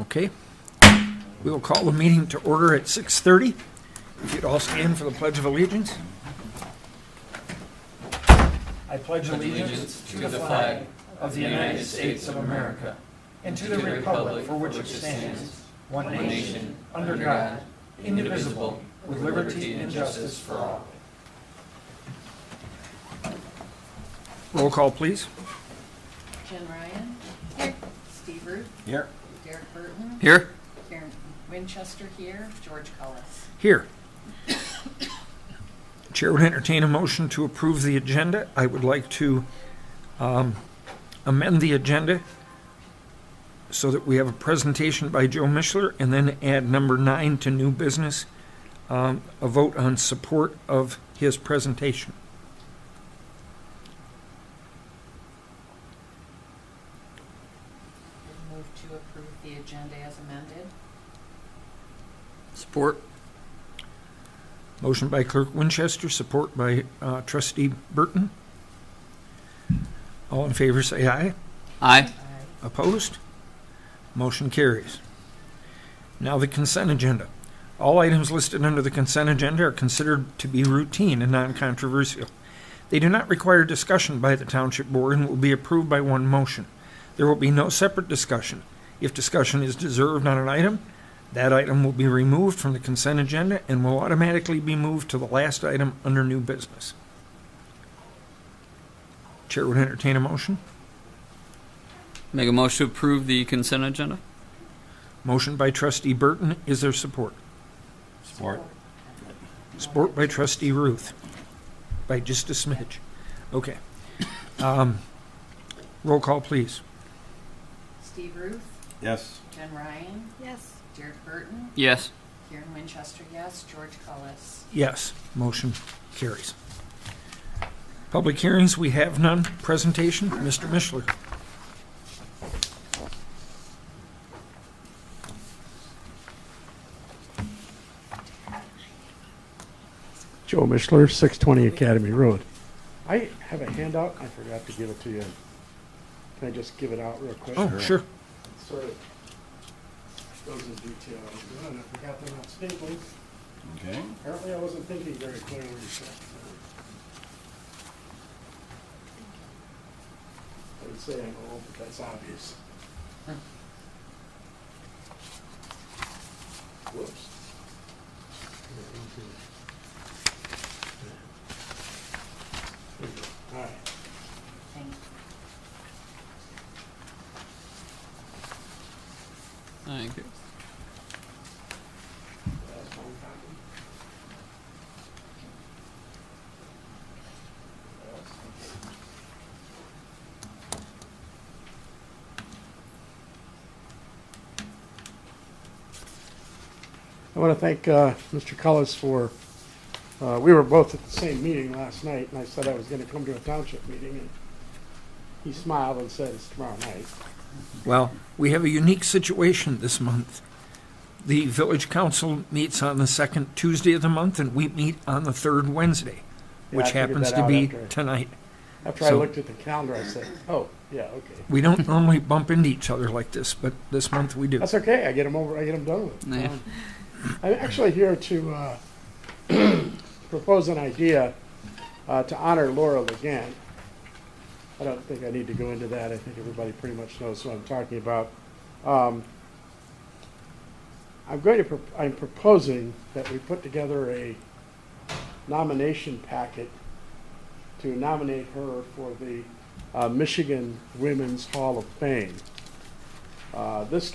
Okay. We will call the meeting to order at 6:30. If you'd all stand for the Pledge of Allegiance. I pledge allegiance to the flag of the United States of America and to the republic for which it stands, one nation, under God, indivisible, with liberty and justice for all. Roll call, please. Jen Ryan. Here. Steve Ruth. Here. Derek Burton. Here. Karen Winchester here. George Cullis. Here. Chair would entertain a motion to approve the agenda. I would like to amend the agenda so that we have a presentation by Joe Mishler and then add number 9 to new business, a vote on support of his presentation. Move to approve the agenda as amended. Support. Motion by Clerk Winchester, support by Trustee Burton. All in favor say aye. Aye. Opposed? Motion carries. Now the consent agenda. All items listed under the consent agenda are considered to be routine and non-controversial. They do not require discussion by the Township Board and will be approved by one motion. There will be no separate discussion. If discussion is deserved on an item, that item will be removed from the consent agenda and will automatically be moved to the last item under new business. Chair would entertain a motion. Make a motion to approve the consent agenda. Motion by Trustee Burton. Is there support? Support. Support by Trustee Ruth. By just a smidge. Okay. Roll call, please. Steve Ruth. Yes. Jen Ryan. Yes. Derek Burton. Yes. Karen Winchester, yes. George Cullis. Yes. Motion carries. Public hearings, we have none. Presentation, Mr. Mishler. Joe Mishler, 620 Academy Road. I have a handout. I forgot to give it to you. Can I just give it out real quick? Oh, sure. It sort of goes in detail. I forgot they're not stapled. Okay. Apparently I wasn't thinking very clearly. I would say I know, but that's obvious. Whoops. All right. Thank you. Thank you. That's one copy. I want to thank Mr. Cullis for, we were both at the same meeting last night, and I said I was going to come to a township meeting, and he smiled and said it's tomorrow night. Well, we have a unique situation this month. The village council meets on the second Tuesday of the month, and we meet on the third Wednesday, Yeah, which I figured happens that to out be after- tonight. After I So- looked at the calendar, I said, oh, yeah, okay. We don't normally bump into each other like this, but this month we do. That's okay, I get them done with. Yeah. I'm actually here to propose an idea to honor Laura Legan. I don't think I need to go into that. I think everybody pretty much knows what I'm talking about. I'm proposing that we put together a nomination packet to nominate her for the Michigan Women's Hall of Fame. This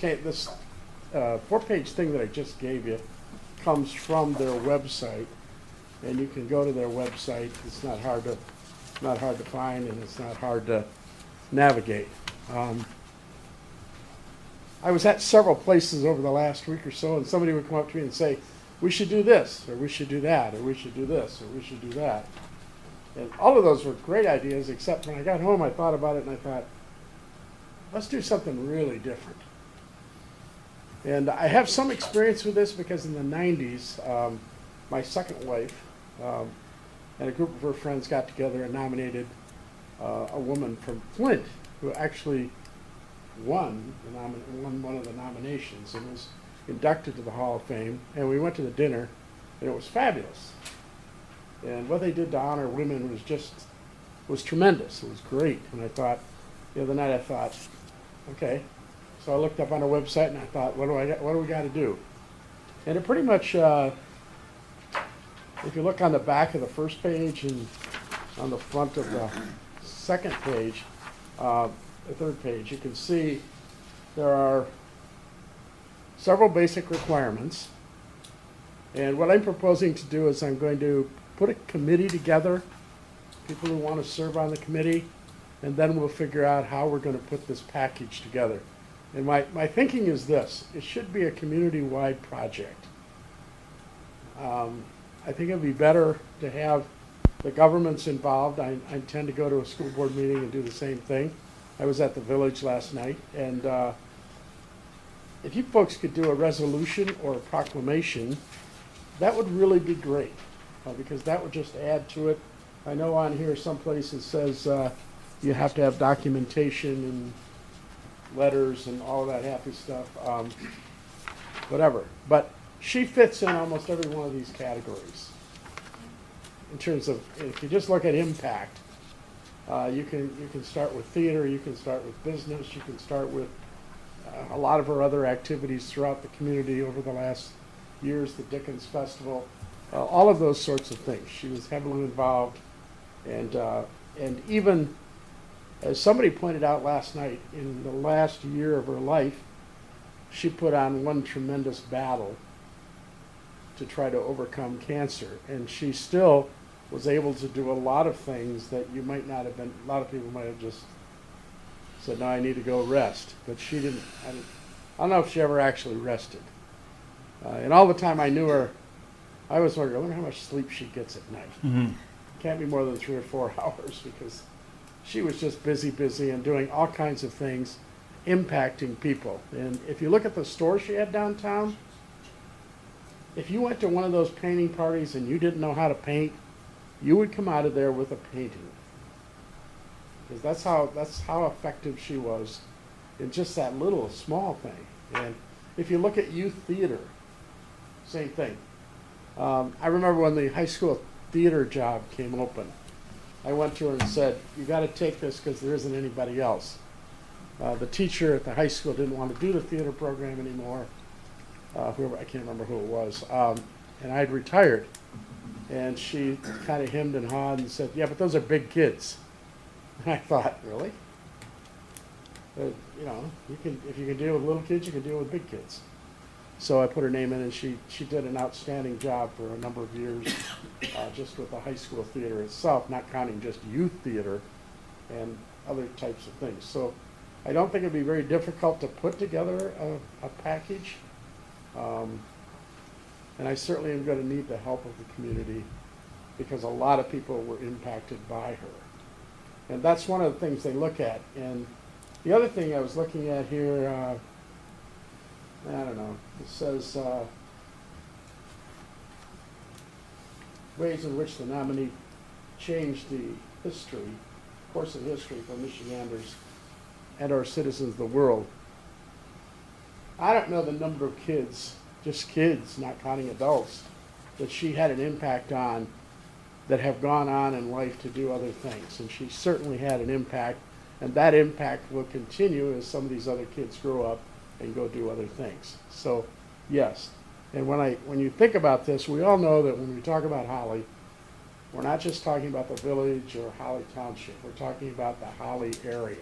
4-page thing that I just gave you comes from their website, and you can go to their website. It's not hard to find, and it's not hard to navigate. I was at several places over the last week or so, and somebody would come up to me and say, we should do this, or we should do that, or we should do this, or we should do that. And all of those were great ideas, except when I got home, I thought about it, and I thought, let's do something really different. And I have some experience with this because in the 90s, my second wife and a group of her friends got together and nominated a woman from Flint who actually won one of the nominations and was inducted to the Hall of Fame. And we went to the dinner, and it was fabulous. And what they did to honor women was tremendous. It was great. And I thought, the other night I thought, okay. So I looked up on the website and I thought, what do we got to do? And it pretty much, if you look on the back of the first page and on the front of the second page, the third page, you can see there are several basic requirements. And what I'm proposing to do is I'm going to put a committee together, people who want to serve on the committee, and then we'll figure out how we're going to put this package together. And my thinking is this: it should be a community-wide project. I think it'd be better to have the governments involved. I intend to go to a school board meeting and do the same thing. I was at the village last night, and if you folks could do a resolution or a proclamation, that would really be great, because that would just add to it. I know on here someplace it says you have to have documentation and letters and all of that happy stuff, whatever. But she fits in almost every one of these categories. In terms of, if you just look at impact, you can start with theater, you can start with business, you can start with a lot of her other activities throughout the community over the last years, the Dickens Festival, all of those sorts of things. She was heavily involved, and even as somebody pointed out last night, in the last year of her life, she put on one tremendous battle to try to overcome cancer. And she still was able to do a lot of things that you might not have been, a lot of people might have just said, no, I need to go rest. But she didn't, I don't know if she ever actually rested. And all the time I knew her, I was wondering, I wonder how much sleep she gets at night. Mm-hmm. Can't be more than 3 or 4 hours, because she was just busy and doing all kinds of things, impacting people. And if you look at the store she had downtown, if you went to one of those painting parties and you didn't know how to paint, you would come out of there with a painting. Because that's how effective she was in just that little small thing. And if you look at youth theater, same thing. I remember when the high school theater job came open, I went to her and said, you got to take this because there isn't anybody else. The teacher at the high school didn't want to do the theater program anymore. Whoever, I can't remember who it was. And I'd retired. And she kind of hemmed and hawed and said, yeah, but those are big kids. And I thought, really? You know, if you can deal with little kids, you can deal with big kids. So I put her name in, and she did an outstanding job for a number of years, just with the high school theater itself, not counting just youth theater and other types of things. So I don't think it'd be very difficult to put together a package. And I certainly am going to need the help of the community, because a lot of people were impacted by her. And that's one of the things they look at. And the other thing I was looking at here, I don't know, it says ways in which the nominee changed the course of history for Michiganders and our citizens of the world. I don't know the number of kids, just kids, not counting adults, that she had an impact on that have gone on in life to do other things. And she certainly had an impact, and that impact will continue as some of these other kids grow up and go do other things. So, yes. And when you think about this, we all know that when we talk about Holly, we're not just talking about the village or Holly Township. We're talking about the Holly area.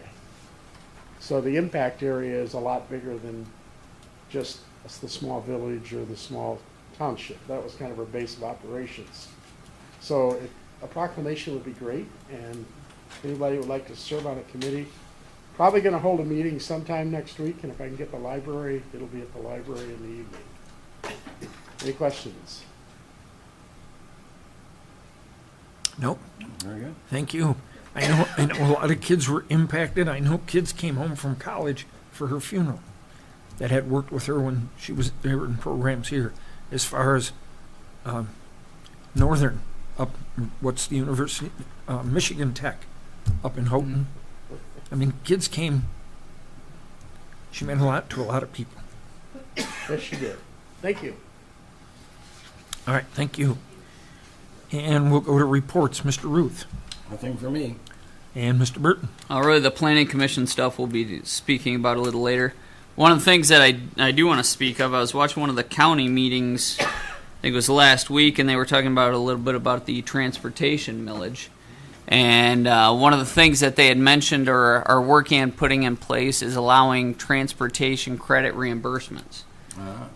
So the impact area is a lot bigger than just the small village or the small township. That was kind of her base of operations. So a proclamation would be great, and if anybody would like to serve on a committee, probably going to hold a meeting sometime next week, and if I can get the library, it'll be at the library in the evening. Any questions? Nope. Very good. Thank you. I know a lot of kids were impacted. I know kids came home from college for her funeral that had worked with her when she was there in programs here. As far as Northern, up, what's the university? Michigan Tech, up in Houghton. I mean, kids came She meant a lot to a lot of people. Yes, she did. Thank you. All right, thank you. And we'll go to reports. Mr. Ruth Nothing for me. and Mr. Burton. Really, the planning commission stuff we'll be speaking about a little later. One of the things that I do want to speak of, I was watching one of the county meetings, I think it was last week, and they were talking about a little bit about the transportation millage. And one of the things that they had mentioned or are working on putting in place is allowing transportation credit reimbursements.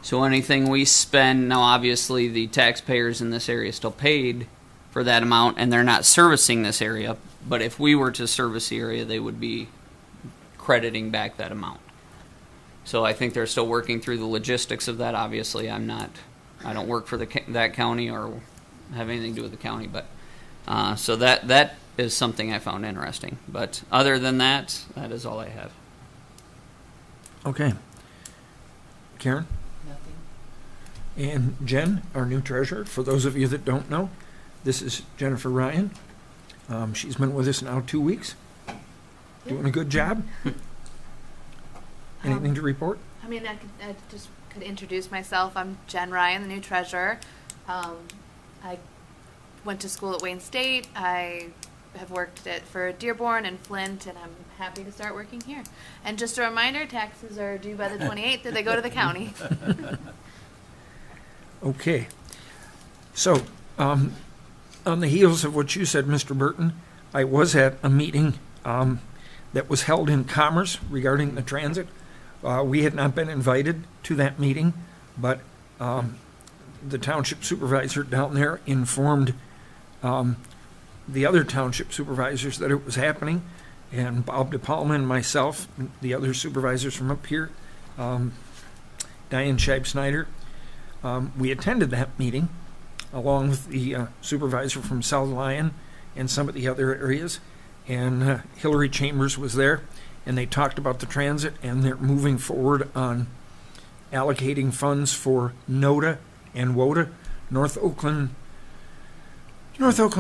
So anything we spend, now obviously the taxpayers in this area still paid for that amount, and they're not servicing this area, but if we were to service the area, they would be crediting back that amount. So I think they're still working through the logistics of that. Obviously, I don't work for that county or have anything to do with the county, but so that is something I found interesting. But other than that, that is all I have. Okay. Karen? Nothing. And Jen, our new treasurer. For those of you that don't know, this is Jennifer Ryan. She's been with us now 2 weeks. Doing a good job. Anything to report? I mean, I just could introduce myself. I'm Jen Ryan, the new treasurer. I went to school at Wayne State. I have worked for Dearborn and Flint, and I'm happy to start working here. And just a reminder, taxes are due by the 28th, and they go to the county. Okay. So, on the heels of what you said, Mr. Burton, I was at a meeting that was held in Commerce regarding the transit. We had not been invited to that meeting, but the township supervisor down there informed the other township supervisors that it was happening, and Bob DePalma and myself, the other supervisors from up here, Diane Scheib-Snyder, we attended that meeting along with the supervisor from South Lyon and some of the other areas, and Hillary Chambers was there, and they talked about the transit, and they're moving forward on allocating funds for NODA and WODA, North Oakland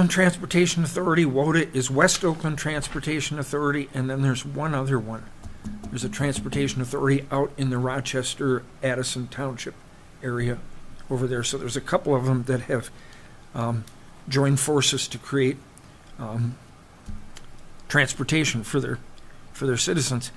Transportation Authority. WODA is West Oakland Transportation Authority, and then there's one other one. There's a transportation authority out in the Rochester, Addison Township area over there. So there's a couple of them that have joined forces to create transportation for their citizens.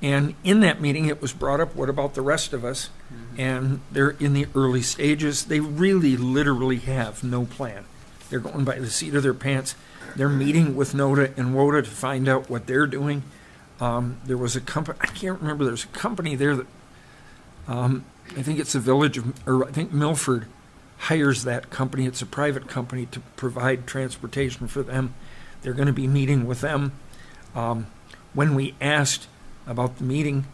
And in that meeting, it was brought up, what about the rest of us? Mm-hmm. And they're in the early stages. They really literally have no plan. They're going by the seat of their pants. They're meeting with NODA and WODA to find out what they're doing. There was a company, I can't remember, there's a company there that, I think it's the village of, or I think Milford hires that company. It's a private company to provide transportation for them. They're going to be meeting with them. When we asked about the meeting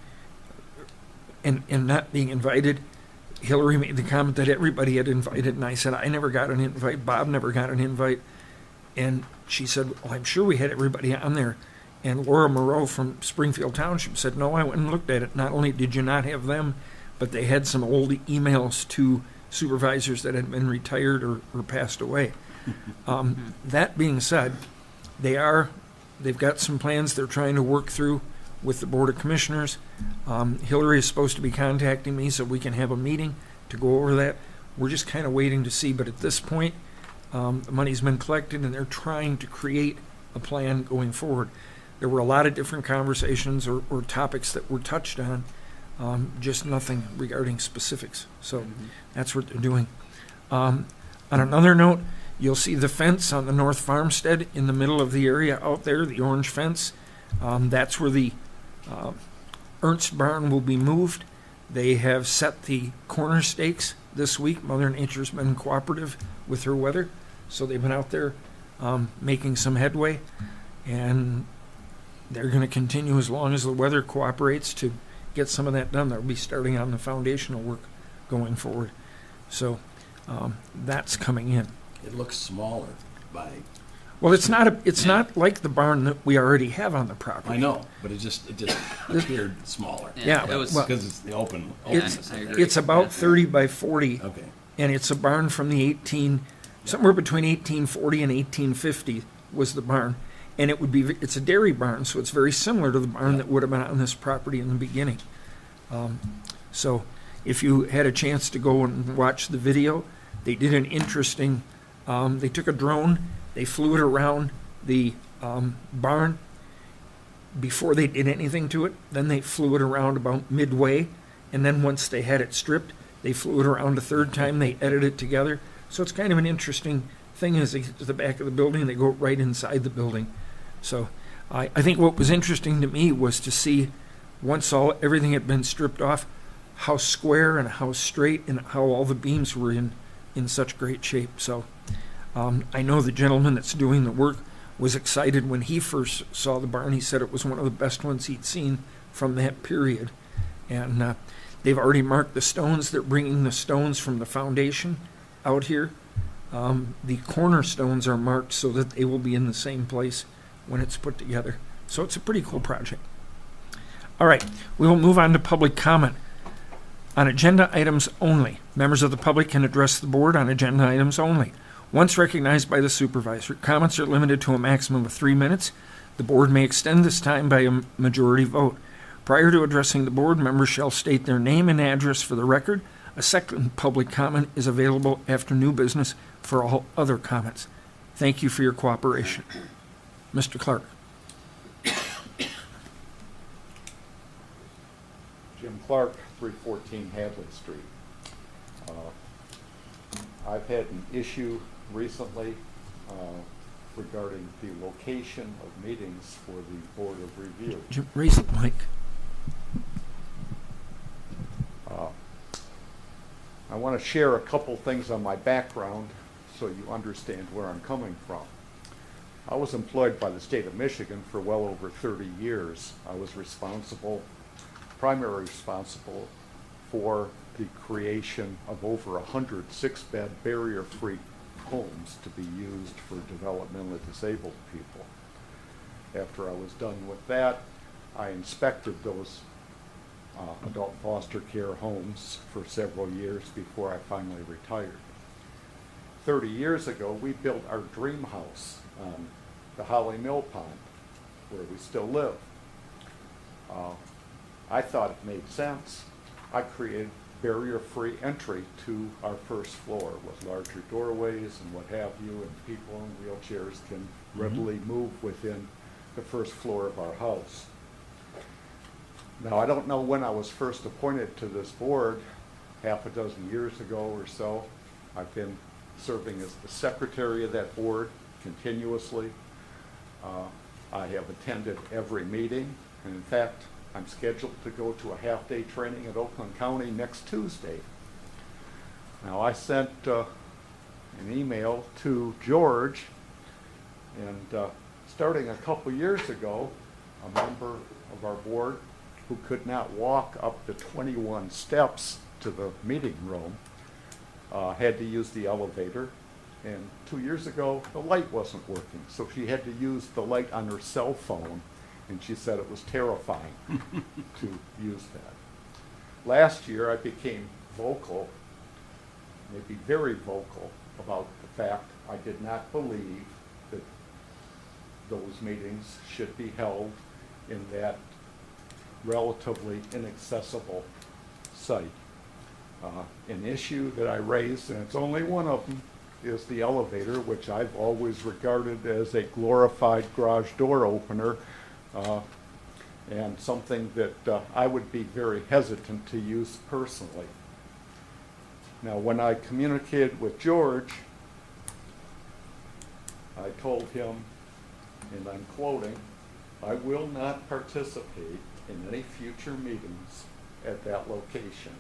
and not being invited, Hillary made the comment that everybody had invited, and I said, I never got an invite. Bob never got an invite. And she said, well, I'm sure we had everybody on there. And Laura Moreau from Springfield Township said, no, I went and looked at it. Not only did you not have them, but they had some old emails to supervisors that had been retired or passed away. That being said, they've got some plans they're trying to work through with the Board of Commissioners. Hillary is supposed to be contacting me so we can have a meeting to go over that. We're just kind of waiting to see, but at this point, the money's been collected and they're trying to create a plan going forward. There were a lot of different conversations or topics that were touched on, just nothing regarding specifics. So that's what they're doing. On another note, you'll see the fence on the North Farmstead in the middle of the area out there, the orange fence. That's where the Ernst barn will be moved. They have set the corner stakes this week. Mother Nature's been cooperative with her weather, so they've been out there making some headway, and they're going to continue as long as the weather cooperates to get some of that done. They'll be starting on the foundational work going forward. So that's coming in. It looks smaller by. Well, it's not like the barn that we already have on the property. I know, but it just appeared smaller. Yeah, it was Because it's the open. It's about 30 by 40, Okay. and it's a barn from the somewhere between 1840 and 1850 was the barn, and it's a dairy barn, so it's very similar to the barn that would have been on this property in the beginning. So if you had a chance to go and watch the video, they did an interesting, they took a drone, they flew it around the barn before they did anything to it. Then they flew it around about midway, and then once they had it stripped, they flew it around a third time. They edited it together. So it's kind of an interesting thing. As they get to the back of the building, they go right inside the building. So I think what was interesting to me was to see, once everything had been stripped off, how square and how straight and how all the beams were in such great shape. So I know the gentleman that's doing the work was excited when he first saw the barn. He said it was one of the best ones he'd seen from that period. And they've already marked the stones. They're bringing the stones from the foundation out here. The cornerstones are marked so that they will be in the same place when it's put together. So it's a pretty cool project. All right, we will move on to public comment. On agenda items only, members of the public can address the board on agenda items only. Once recognized by the supervisor, comments are limited to a maximum of 3 minutes. The board may extend this time by a majority vote. Prior to addressing the board, members shall state their name and address for the record. A second public comment is available after new business for all other comments. Thank you for your cooperation. Mr. Clark. Jim Clark, 314 Hadley Street. I've had an issue recently regarding the location of meetings for the Board of Review. Jim, raise the mic. I want to share a couple things on my background so you understand where I'm coming from. I was employed by the state of Michigan for well over 30 years. I was primarily responsible for the creation of over 100 six-bed barrier-free homes to be used for developmentally disabled people. After I was done with that, I inspected those adult foster care homes for several years before I finally retired. 30 years ago, we built our dream house on the Holly Mill Pond, where we still live. I thought it made sense. I created barrier-free entry to our first floor with larger doorways and what have you, and people in wheelchairs can readily move within the first floor of our house. Now, I don't know when I was first appointed to this board, half a dozen years ago or so. I've been serving as the secretary of that board continuously. I have attended every meeting, and in fact, I'm scheduled to go to a half-day training at Oakland County next Tuesday. Now, I sent an email to George, and starting a couple years ago, a member of our board who could not walk up the 21 steps to the meeting room had to use the elevator. And 2 years ago, the light wasn't working, so she had to use the light on her cell phone, and she said it was terrifying to use that. Last year, I became vocal, maybe very vocal, about the fact I did not believe that those meetings should be held in that relatively inaccessible site. An issue that I raised, and it's only one of them, is the elevator, which I've always regarded as a glorified garage door opener, and something that I would be very hesitant to use personally. Now, when I communicated with George, I told him, and I'm quoting, "I will not participate in any future meetings at that location.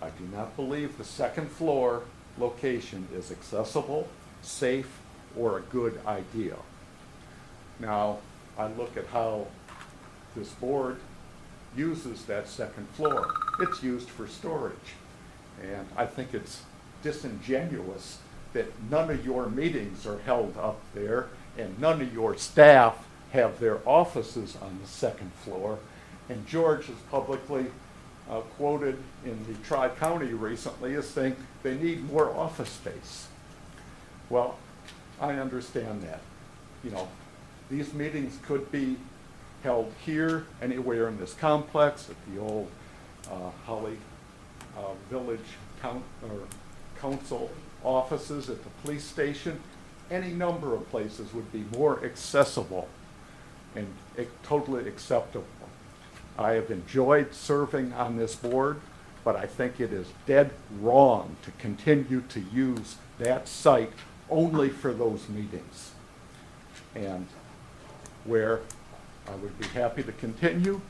I do not believe the second floor location is accessible, safe, or a good idea." Now, I look at how this board uses that second floor. It's used for storage. And I think it's disingenuous that none of your meetings are held up there and none of your staff have their offices on the second floor. And George is publicly quoted in the Tri-County recently as saying they need more office space. Well, I understand that. You know, these meetings could be held here, anywhere in this complex, at the old Holly Village Council offices, at the police station, any number of places would be more accessible and totally acceptable. I have enjoyed serving on this board, but I think it is dead wrong to continue to use that site only for those meetings. And where I would be happy to continue,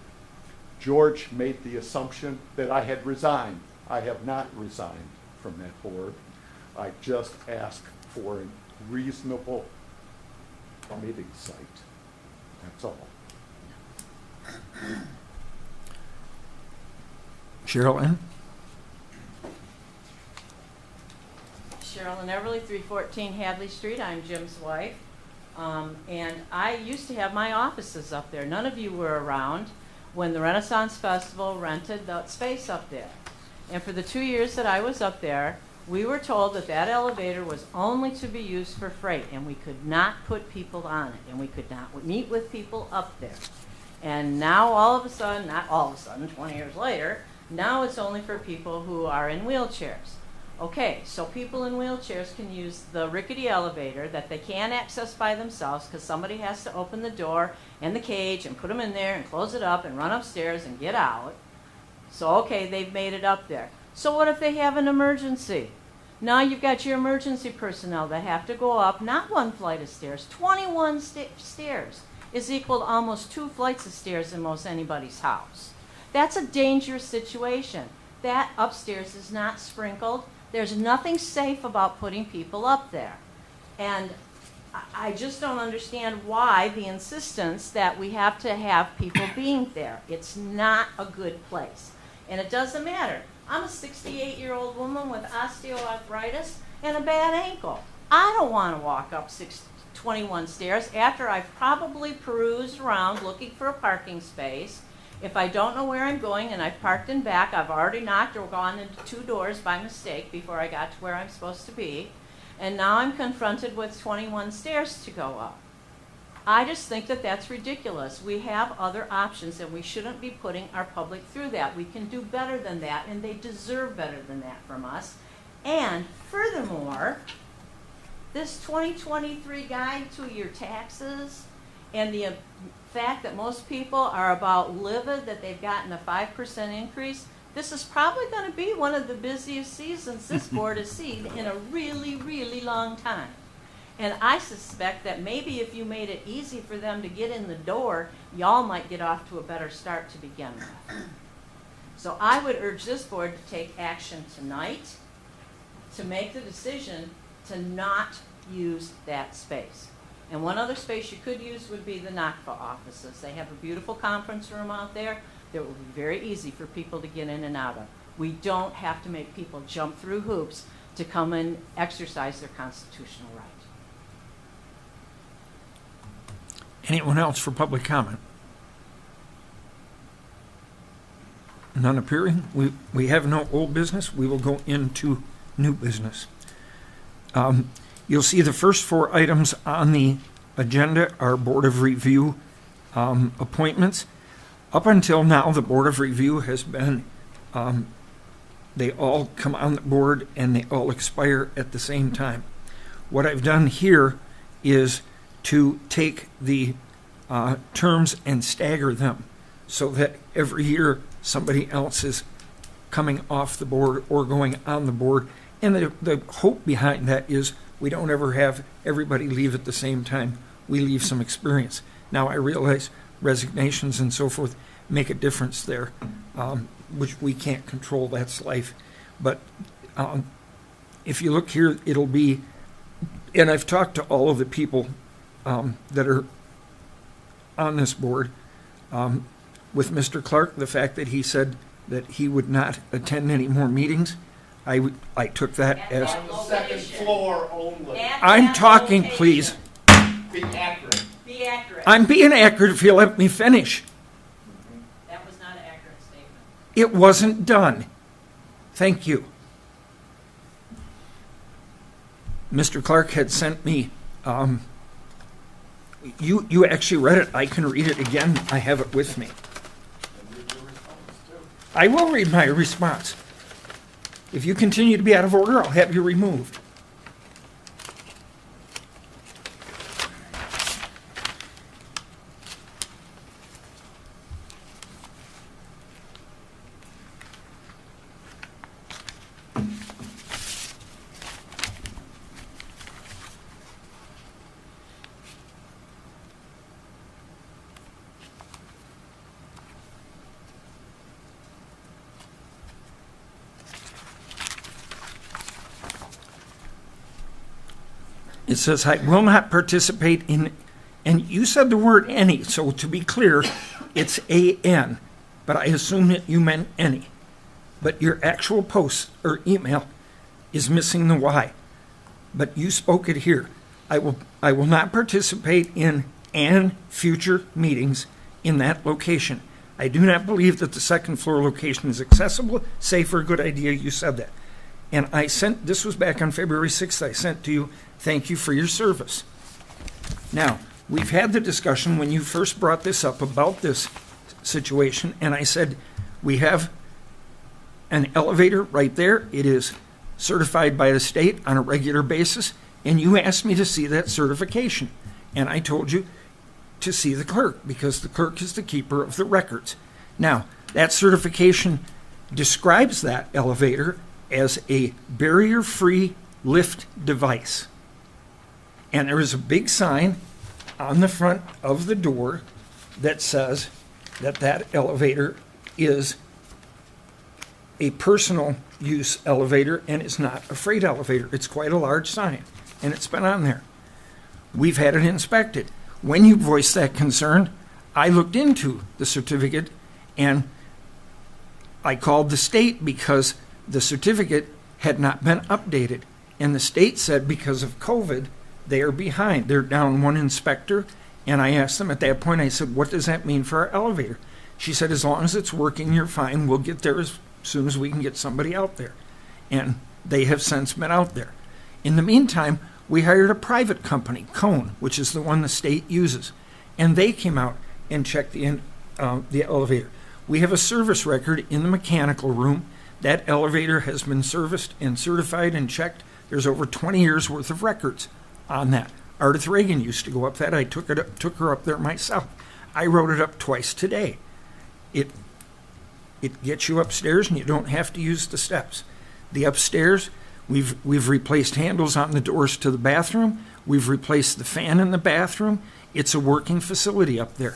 George made the assumption that I had resigned. I have not resigned from that board. I just asked for a reasonable meeting site. That's all. Cheryl Ann? Cheryl and Everly, 314 Hadley Street. I'm Jim's wife. And I used to have my offices up there. None of you were around when the Renaissance Festival rented the space up there. And for the 2 years that I was up there, we were told that that elevator was only to be used for freight, and we could not put people on it, and we could not meet with people up there. And now all of a sudden, not all of a sudden, 20 years later, now it's only for people who are in wheelchairs. Okay, so people in wheelchairs can use the rickety elevator that they can't access by themselves because somebody has to open the door and the cage and put them in there and close it up and run upstairs and get out. So, okay, they've made it up there. So what if they have an emergency? Now you've got your emergency personnel that have to go up, not one flight of stairs, 21 stairs is equal to almost 2 flights of stairs in most anybody's house. That's a dangerous situation. That upstairs is not sprinkled. There's nothing safe about putting people up there. And I just don't understand why the insistence that we have to have people being there. It's not a good place. And it doesn't matter. I'm a 68-year-old woman with osteoarthritis and a bad ankle. I don't want to walk up 21 stairs after I've probably perused around looking for a parking space. If I don't know where I'm going and I've parked in back, I've already knocked or gone into 2 doors by mistake before I got to where I'm supposed to be. And now I'm confronted with 21 stairs to go up. I just think that that's ridiculous. We have other options and we shouldn't be putting our public through that. We can do better than that, and they deserve better than that from us. And furthermore, this 2023 guide to your taxes and the fact that most people are about livid that they've gotten a 5% increase, this is probably going to be one of the busiest seasons this board has seen in a really, really long time. And I suspect that maybe if you made it easy for them to get in the door, y'all might get off to a better start to begin with. So I would urge this board to take action tonight to make the decision to not use that space. And one other space you could use would be the NACFA offices. They have a beautiful conference room out there that will be very easy for people to get in and out of. We don't have to make people jump through hoops to come and exercise their constitutional right. Anyone else for public comment? None appearing. We have no old business. We will go into new business. You'll see the first 4 items on the agenda are Board of Review appointments. Up until now, the Board of Review has been, they all come on the board and they all expire at the same time. What I've done here is to take the terms and stagger them so that every year somebody else is coming off the board or going on the board. And the hope behind that is we don't ever have everybody leave at the same time. We leave some experience. Now I realize resignations and so forth make a difference there, which we can't control. That's life. But if you look here, it'll be, and I've talked to all of the people that are on this board. With Mr. Clark, the fact that he said that he would not attend any more meetings, I took that as... Second floor only. I'm talking, please. Be accurate. Be accurate. I'm being accurate if you let me finish. That was not an accurate statement. It wasn't done. Thank you. Mr. Clark had sent me, you actually read it. I can read it again. I have it with me. I will read my response. If you continue to be out of order, I'll have you removed. It says, I will not participate in, and you said the word any, so to be clear, it's A-N, but I assume that you meant any. But your actual post or email is missing the Y. But you spoke it here. I will not participate in and future meetings in that location. I do not believe that the second floor location is accessible, safe, or a good idea. You said that. And I sent, this was back on February 6th, I sent to you, thank you for your service. Now, we've had the discussion when you first brought this up about this situation, and I said, we have an elevator right there. It is certified by the state on a regular basis, and you asked me to see that certification. And I told you to see the clerk, because the clerk is the keeper of the records. Now, that certification describes that elevator as a barrier-free lift device. And there is a big sign on the front of the door that says that that elevator is a personal use elevator and is not a freight elevator. It's quite a large sign, and it's been on there. We've had it inspected. When you voiced that concern, I looked into the certificate, and I called the state because the certificate had not been updated. And the state said because of COVID, they are behind. They're down one inspector. And I asked them at that point, I said, what does that mean for our elevator? She said, as long as it's working, you're fine. We'll get there as soon as we can get somebody out there. And they have since been out there. In the meantime, we hired a private company, Cone, which is the one the state uses. And they came out and checked the elevator. We have a service record in the mechanical room. That elevator has been serviced and certified and checked. There's over 20 years worth of records on that. Ardith Reagan used to go up that. I took her up there myself. I rode it up twice today. It gets you upstairs and you don't have to use the steps. The upstairs, we've replaced handles on the doors to the bathroom. We've replaced the fan in the bathroom. It's a working facility up there.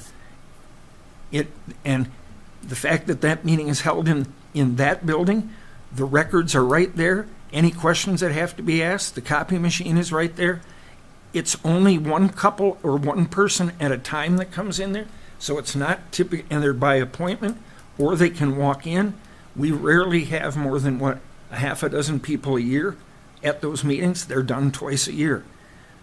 And the fact that that meeting is held in that building, the records are right there. Any questions that have to be asked, the copy machine is right there. It's only one couple or one person at a time that comes in there, so it's not typical, and they're by appointment, or they can walk in. We rarely have more than, a half a dozen people a year at those meetings. They're done twice a year.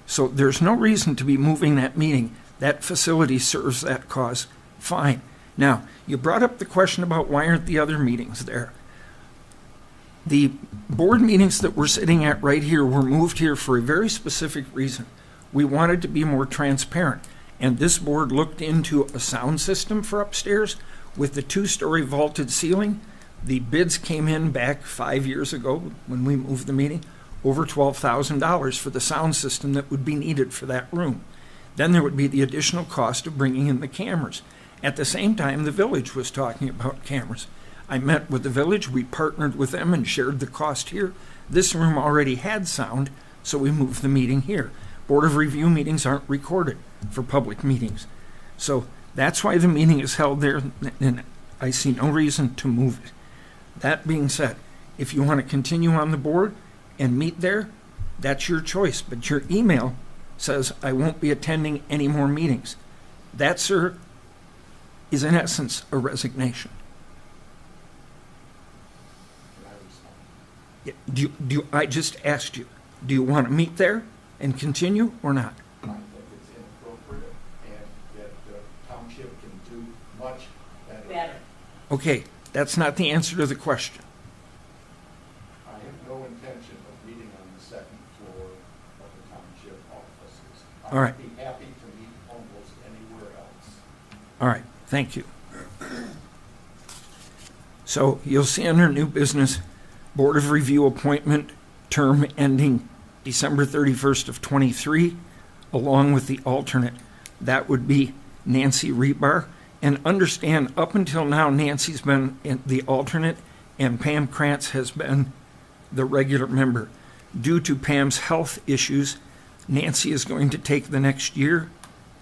So there's no reason to be moving that meeting. That facility serves that cause fine. Now, you brought up the question about why aren't the other meetings there? The board meetings that we're sitting at right here were moved here for a very specific reason. We wanted to be more transparent, and this board looked into a sound system for upstairs with the 2-story vaulted ceiling. The bids came in back 5 years ago when we moved the meeting, over $12,000 for the sound system that would be needed for that room. Then there would be the additional cost of bringing in the cameras. At the same time, the village was talking about cameras. I met with the village, we partnered with them and shared the cost here. This room already had sound, so we moved the meeting here. Board of Review meetings aren't recorded for public meetings. So that's why the meeting is held there, and I see no reason to move it. That being said, if you want to continue on the board and meet there, that's your choice. But your email says, I won't be attending any more meetings. That, sir, is in essence a resignation. I just asked you, do you want to meet there and continue or not? I think it's inappropriate and that the township can do much better. Okay, that's not the answer to the question. I have no intention of meeting on the second floor of the township offices. All right. I'd be happy to meet almost anywhere else. All right, thank you. So you'll see under new business, Board of Review appointment term ending December 31st of 23, along with the alternate. That would be Nancy Rebar. And understand, up until now, Nancy's been the alternate and Pam Krantz has been the regular member. Due to Pam's health issues, Nancy is going to take the next year,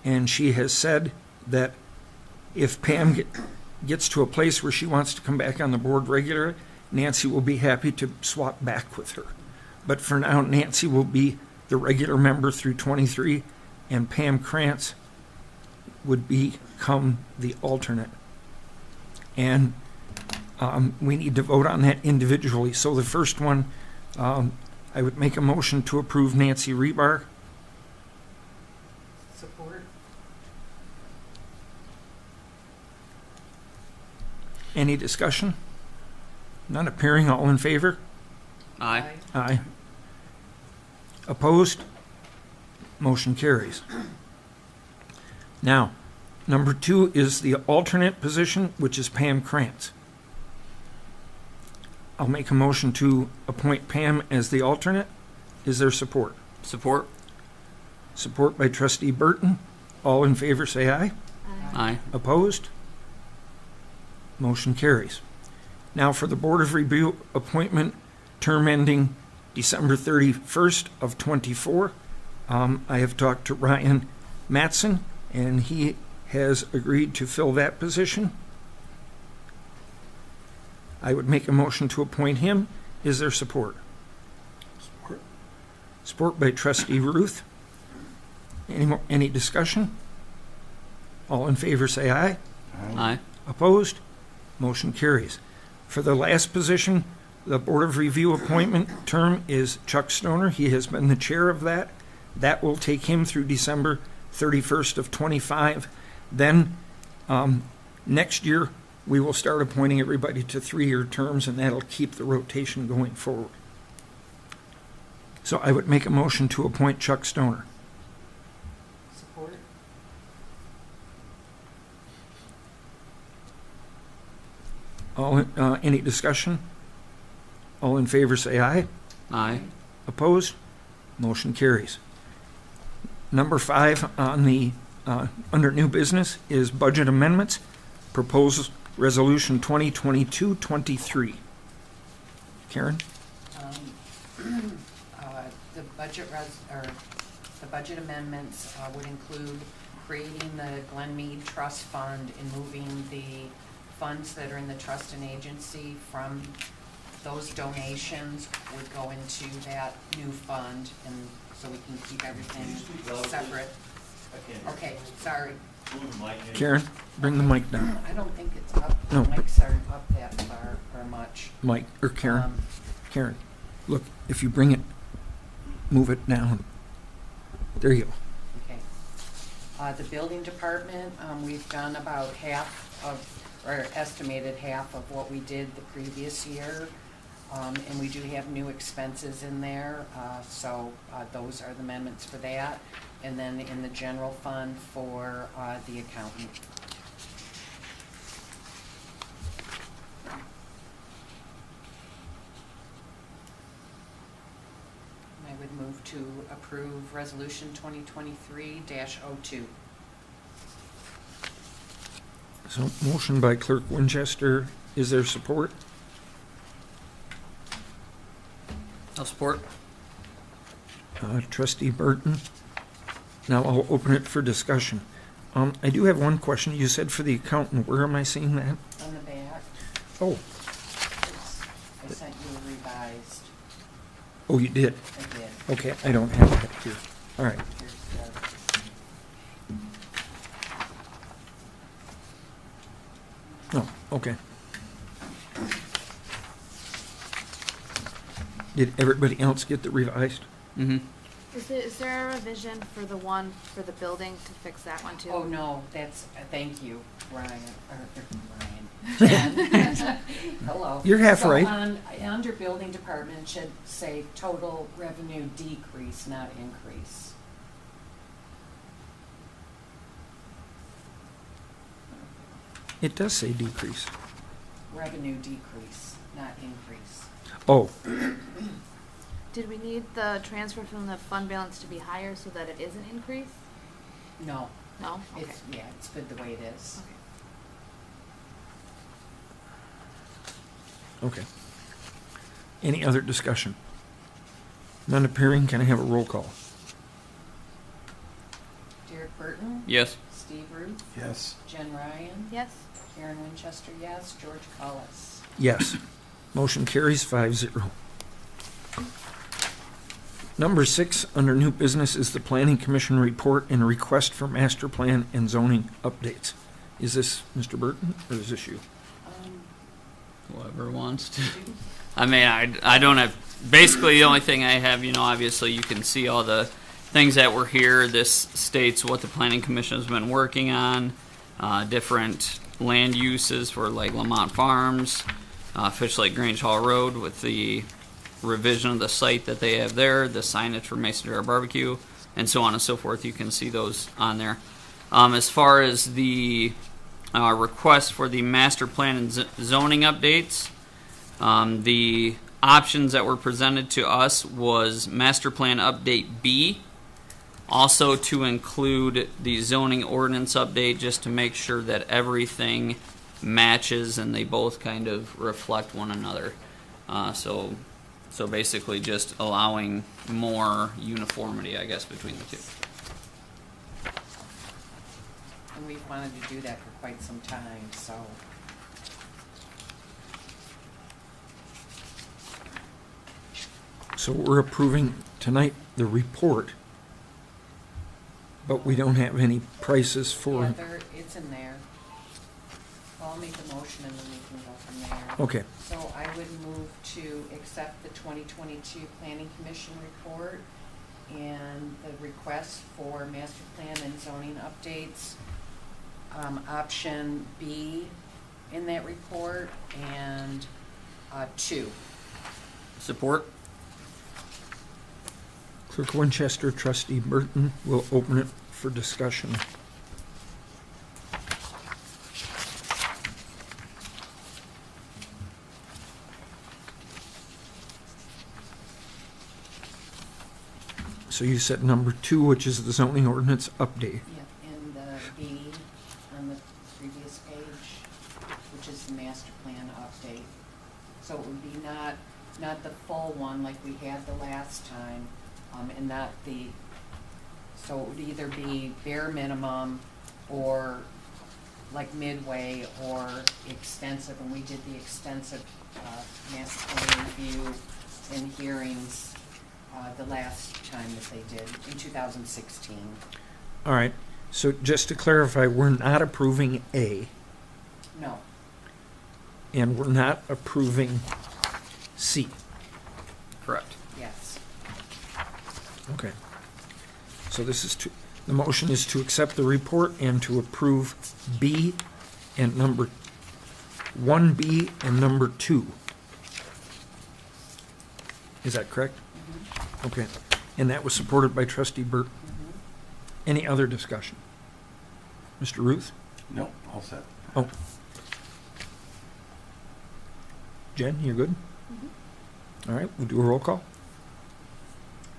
and she has said that if Pam gets to a place where she wants to come back on the board regularly, Nancy will be happy to swap back with her. But for now, Nancy will be the regular member through 23, and Pam Krantz would become the alternate. And we need to vote on that individually. So the first one, I would make a motion to approve Nancy Rebar. Support. Any discussion? None appearing. All in favor? Aye. Aye. Opposed? Motion carries. Now, number 2 is the alternate position, which is Pam Krantz. I'll make a motion to appoint Pam as the alternate. Is there support? Support. Support by Trustee Burton. All in favor say aye. Aye. Opposed? Motion carries. Now for the Board of Review appointment, term ending December 31st of 24. I have talked to Ryan Matson, and he has agreed to fill that position. I would make a motion to appoint him. Is there support? Support. Support by Trustee Ruth. Any discussion? All in favor say aye. Aye. Opposed? Motion carries. For the last position, the Board of Review appointment term is Chuck Stoner. He has been the chair of that. That will take him through December 31st of 25. Then next year, we will start appointing everybody to 3-year terms, and that'll keep the rotation going forward. So I would make a motion to appoint Chuck Stoner. Support. Any discussion? All in favor say aye. Aye. Opposed? Motion carries. Number 5 on the under new business is budget amendments. Proposed resolution 2022-23. Karen? The budget amendments would include creating the Glenmead Trust Fund and moving the funds that are in the trust and agency from those donations would go into that new fund, and so we can keep everything separate. Okay, sorry. Karen, bring the mic down. I don't think it's up, the No. mics aren't up that far or much. Mike, or Karen. Karen, look, if you bring it, move it down. There you go. Okay. The building department, we've done about half of, or estimated half of what we did the previous year. And we do have new expenses in there, so those are the amendments for that. And then in the general fund for the accountant. I would move to approve resolution 2023-02. So motion by Clerk Winchester. Is there support? I'll support. Trustee Burton. Now I'll open it for discussion. I do have one question. You said for the accountant, where am I seeing that? On the back, Oh, I sent you a revised. oh, you did? I did. Okay, I don't have that here. All right. Here's the, Oh, okay. Did everybody else get the revised? Mm-hmm. Is there a revision for the one for the building to fix that one too? oh, no, that's, thank you, Ryan, or Ryan. Jen. Hello. You're half So right. under building department, it should say total revenue decrease, not increase. It does say decrease. revenue decrease, not increase. Oh, Did we need the transfer from the fund balance to be higher so that it is an increase? No, No? Okay. it's good the way it is. Okay. okay. Any other discussion? None appearing, can I have a roll call? Derek Burton, Yes. Steve Ruth, Yes. Jen Ryan, Yes? Karen Winchester, yes, George Cullis. Yes. Motion carries 5-0. Number 6, under new business, is the Planning Commission report and request for master plan and zoning updates. Is this Mr. Burton, or is this you? Whoever wants to. I mean, I don't have, basically the only thing I have, obviously you can see all the things that were here. This states what the Planning Commission has been working on, different land uses for like Lamont Farms, Fish Lake Grange Hall Road with the revision of the site that they have there, the signage for Mason Jar Barbecue, and so on and so forth. You can see those on there. As far as the request for the master plan and zoning updates, the options that were presented to us was master plan update B, also to include the zoning ordinance update just to make sure that everything matches and they both kind of reflect one another. So basically just allowing more uniformity, I guess, between the two. And we've wanted to do that for quite some time, so. So we're approving tonight the report, but we don't have any prices for. Yeah, it's in there. I'll make a motion and then we can go from there. Okay. So I would move to accept the 2022 Planning Commission report and the request for master plan and zoning updates, option B in that report, and 2. Support? Clerk Winchester, Trustee Burton will open it for discussion. So you said number 2, which is the zoning ordinance update. Yeah, and the B on the previous page, which is the master plan update. So it would be not the full one like we had the last time, and not the, so it would either be bare minimum or like midway or extensive, and we did the extensive master plan review and hearings the last time that they did, in 2016. All right. So just to clarify, we're not approving A, No, and we're not approving C. Correct. yes. Okay. So this is the motion is to accept the report and to approve B and number 1B and number 2. Is that correct? Okay. And that was supported by Trustee Burton. Any other discussion? Mr. Ruth? No, all set. Oh. Jen, you're good? All right, we'll do a roll call.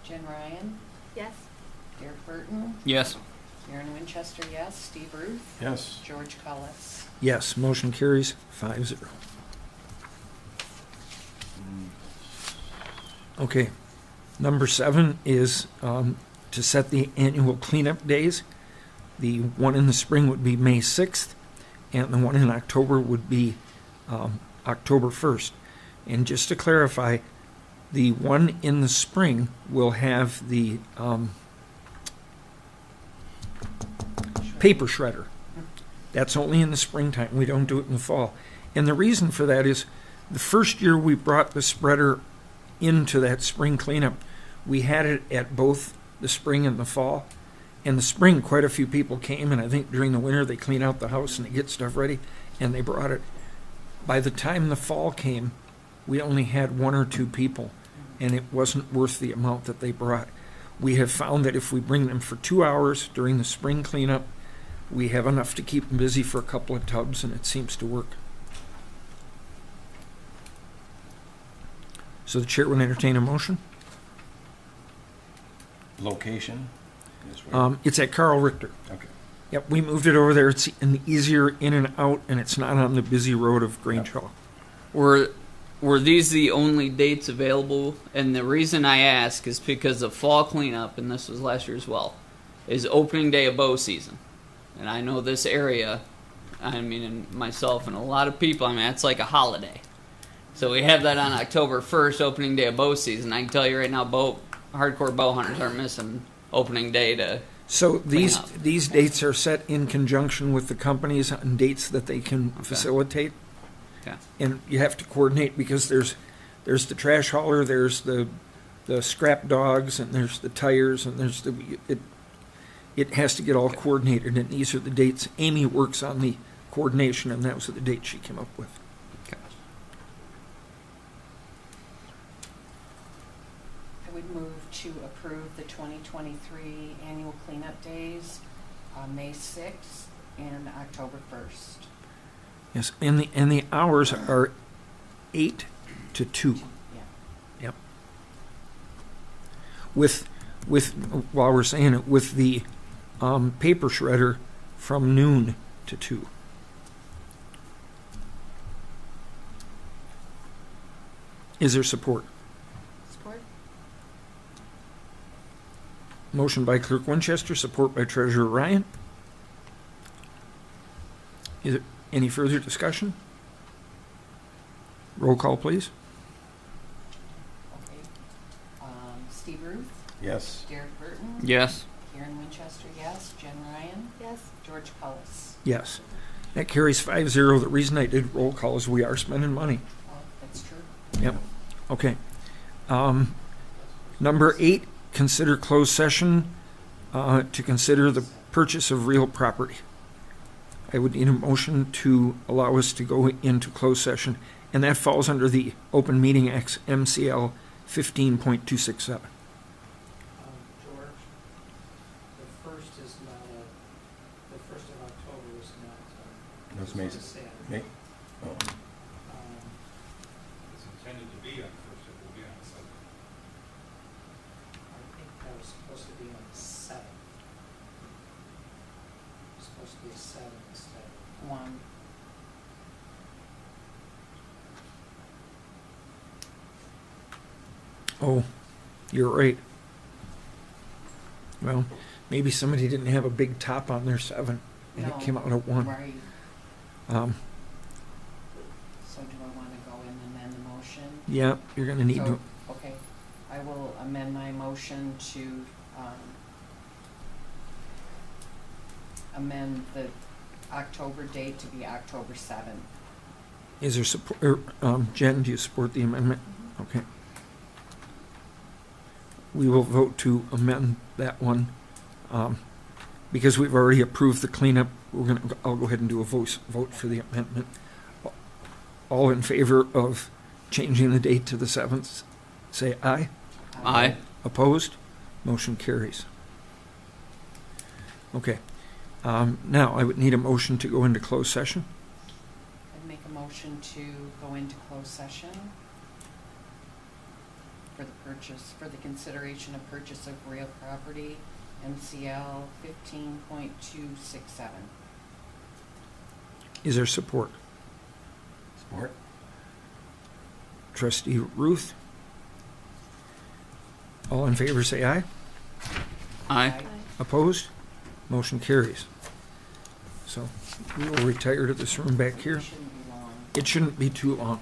Jen Ryan, Yes? Derek Burton, Yes. Karen Winchester, yes. Steve Ruth, Yes. George Cullis. Yes, motion carries 5-0. Okay, number 7 is to set the annual cleanup days. The one in the spring would be May 6th, and the one in October would be October 1st. And just to clarify, the one in the spring will have the paper shredder. That's only in the springtime. We don't do it in the fall. And the reason for that is the first year we brought the spreader into that spring cleanup, we had it at both the spring and the fall. In the spring, quite a few people came, and I think during the winter they clean out the house and they get stuff ready, and they brought it. By the time the fall came, we only had 1 or 2 people, and it wasn't worth the amount that they brought. We have found that if we bring them for 2 hours during the spring cleanup, we have enough to keep them busy for a couple of tubs, and it seems to work. So the chair would entertain a motion. Location? Is where- It's at Carl Richter. Okay. Yep, we moved it over there. It's easier in and out, and it's not on the busy road of Grange Hall. Were these the only dates available? And the reason I ask is because of fall cleanup, and this was last year as well, is opening day of bow season. And I know this area, I mean, and myself and a lot of people, I mean, it's like a holiday. So we have that on October 1st, opening day of bow season. I can tell you right now, hardcore bow hunters aren't missing opening day to. So Clean up. these dates are set in conjunction with the companies on dates that they can facilitate. Okay. And you have to coordinate because there's the trash hauler, there's the scrap dogs, and there's the tires, and there's it has to get all coordinated, and these are the dates. Amy works on the coordination, and that was the date she came up with. I would move to approve the 2023 annual cleanup days, May 6th and October 1st. Yes, and the hours are 8 to 2. Yeah. Yep. With while we're saying it, with the paper shredder from noon to 2. Is there support? Support? Motion by Clerk Winchester, support by Treasurer Ryan. Is there any further discussion? Roll call, please. Okay. Steve Ruth, Yes. Derek Burton, Yes. Karen Winchester, yes. Jen Ryan, Yes. George Cullis. Yes. That carries 5-0. The reason I did roll call is we are spending money. Well, that's true. Yep. Okay. Number 8, consider closed session to consider the purchase of real property. I would need a motion to allow us to go into closed session, and that falls under the Open Meeting Act MCL 15.267. George, the first is not the 1st of October is not. That's it's May. on a Saturday. May? Oh. It's intended to be on the first, it will be on the second. I think that was supposed to be on the 7th. It's supposed to be a 7 instead of. 1. Oh, you're right. Well, maybe somebody didn't have a big top on their 7, and it No. came out at 1. Right. Um, So do I want to go in and amend the motion? yeah, you're going to need to. So, okay, I will amend my motion to amend the October date to be October 7th. Is there support? Jen, do you support the amendment? Okay. We will vote to amend that one. Because we've already approved the cleanup, I'll go ahead and do a vote for the amendment. All in favor of changing the date to the 7th, say aye. Aye. Opposed? Motion carries. Okay. Now, I would need a motion to go into closed session. I'd make a motion to go into closed session for the consideration of purchase of real property, MCL 15.267. Is there support? Support? Trustee Ruth? All in favor, say aye. Aye. Opposed? Motion carries. So we will retire to this room back here. Shouldn't be long. It shouldn't be too long.